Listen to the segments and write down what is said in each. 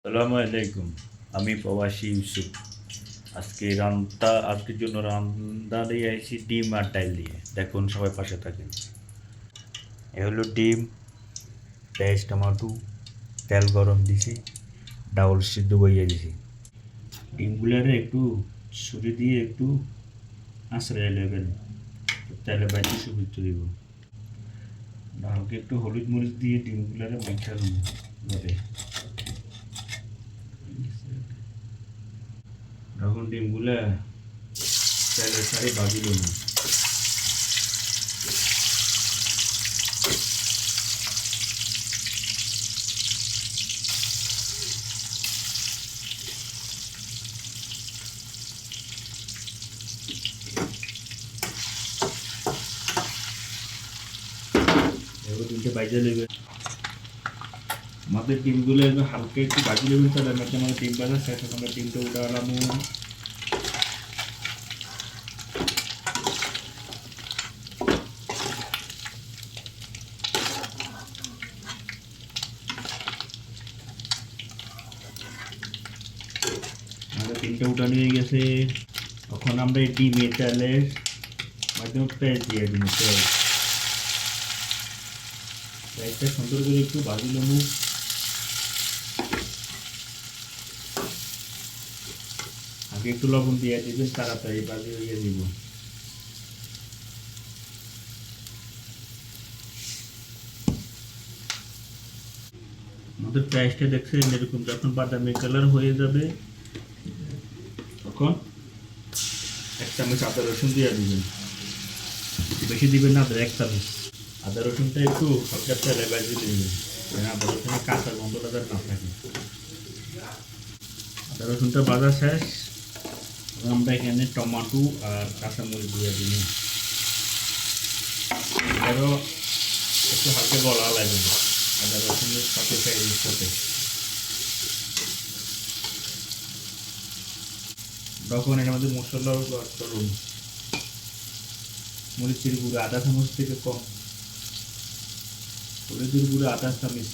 সালামু আলাইকুম। আমি প্রবাসী ইউসুফ। আজকের জন্য রান্না দিয়ে আইছি ডিম আর ডাল দিয়ে। দেখুন, সবাই পাশে থাকেন। এ হলো ডিম, পেঁয়াজ, টমাটো, তেল গরম দিছি, ডাউল সিদ্ধ বইয়ে দিছি। ডিমগুলারে একটু ছুরি দিয়ে একটু আঁচড়ে নেবেন, তেলে বাইতে সুবিধা দিব। ডালকে একটু হলুদ মরিচ দিয়ে ডিমগুলারে মাখা নেবে। এখন ডিমগুলা তেলের সাথে ভাজি নেব। এবার ডিমটা ভাজা নেবে। আমাদের ডিমগুলো একটু হালকা একটু ভাজি নেবেন, তাহলে আমাদের ডিম ভাজা শেষ। আমরা ডিমটা উঠালাম। আমাদের ডিমটা উঠানো হয়ে গেছে। এখন আমরা এই ডিমের তেলের মাধ্যমে পেঁয়াজ দিয়ে দিন। পেঁয়াজটা সুন্দর করে একটু ভাজি নেব। আগে একটু লবণ দিয়ে দিবেন, তাড়াতাড়ি ভাজি হয়ে দিব। আমাদের পেঁয়াজটা দেখছেন এরকম যখন বাদামি কালার হয়ে যাবে, তখন এক চামচ আদা রসুন দিয়ে দিবেন। বেশি দিবেন না, এক চামচ। আদা রসুনটা একটু হালকা তেলে ভাজি দিবেন, আদা রসুনের কাঁচা গন্ধটা যাতে না থাকে। আদা রসুনটা ভাজা শেষ। আমরা এখানে টমাটো আর কাঁচামরিচ দিয়ে দিন। এটারও একটু হালকা গলা লাগবে আদা রসুনের সাথে, পেঁয়াজের সাথে। তখন এর মধ্যে মশলা করুন। মরিচের গুঁড়ো আধা চামচ থেকে কম, হলুদের গুঁড়ো আধা চামচ,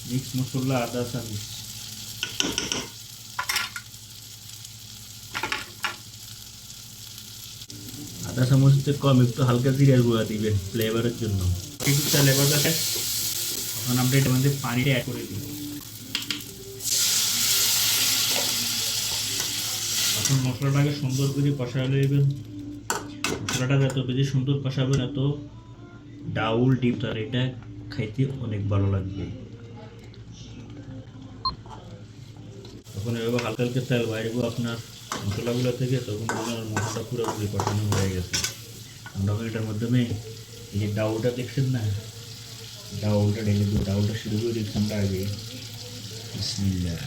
মিক্স মশলা আধা চামচ, আধা চামচ থেকে কম একটু হালকা জিরার গুঁড়া দিবেন ফ্লেভারের জন্য। একটু তেলে ভাজা শেষ। এখন আমরা এটার মধ্যে পানিটা অ্যাড করে দিব। এখন মশলাটাকে সুন্দর করে কষালে নেবেন। মশলাটা যত বেশি সুন্দর কষাবেন, এত ডাউল ডিম তরকারিটা খাইতে অনেক ভালো লাগবে। তখন এভাবে হালকা হালকা তেল বাইরব আপনার মশলাগুলো থেকে, তখন মশলাটা পুরোপুরি কষানো হয়ে গেছে। আমরা এটার মাধ্যমে এই যে ডাউলটা দেখছেন না, ডাউলটা ঢেলে দেবো। ডাউলটা শুরু করে দিচ্ছি আমরা আগে। বিসমিল্লাহ।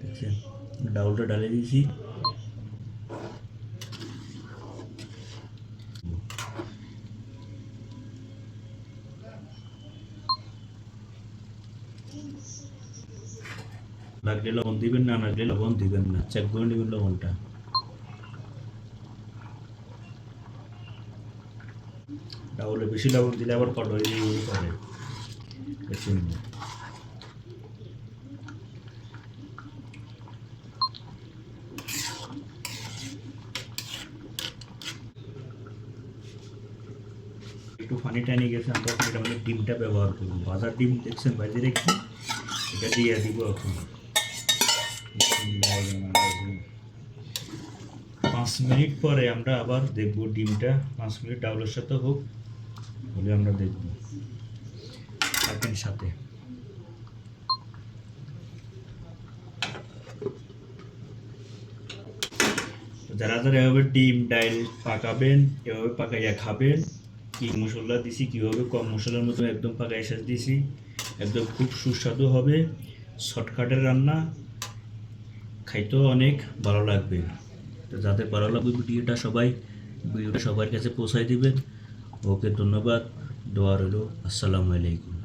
দেখছেন, ডাউলটা ঢালে দিয়েছি। লাগলে লবণ দিবেন, না লাগলে লবণ দিবেন না, চেক করে নেবেন লবণটা। ডাউলে বেশি লবণ দিলে আবার কট হয়ে করে। একটু পানি টানি গেছে, আমরা এটা মানে ডিমটা ব্যবহার করব। ভাজার ডিম দেখছেন ভাজি রেখে, এটা দিয়ে দিব এখন। 5 মিনিট পরে আমরা আবার দেখব ডিমটা। 5 মিনিট ডাউলের সাথে হোক, বলে আমরা দেখব থাকেন সাথে। যারা যারা এভাবে ডিম ডাল পাকাবেন, এভাবে পাকাইয়া খাবেন। কি মশলা দিছি, কীভাবে কম মশলার মতো একদম পাকাই শেষ দিছি, একদম খুব সুস্বাদু হবে। শর্টকাটের রান্না, খাইতেও অনেক ভালো লাগবে। তো যাদের ভালো লাগবে ভিডিওটা সবার কাছে পৌঁছায় দিবেন। ওকে, ধন্যবাদ। দোয়া রইল। আসসালামু আলাইকুম।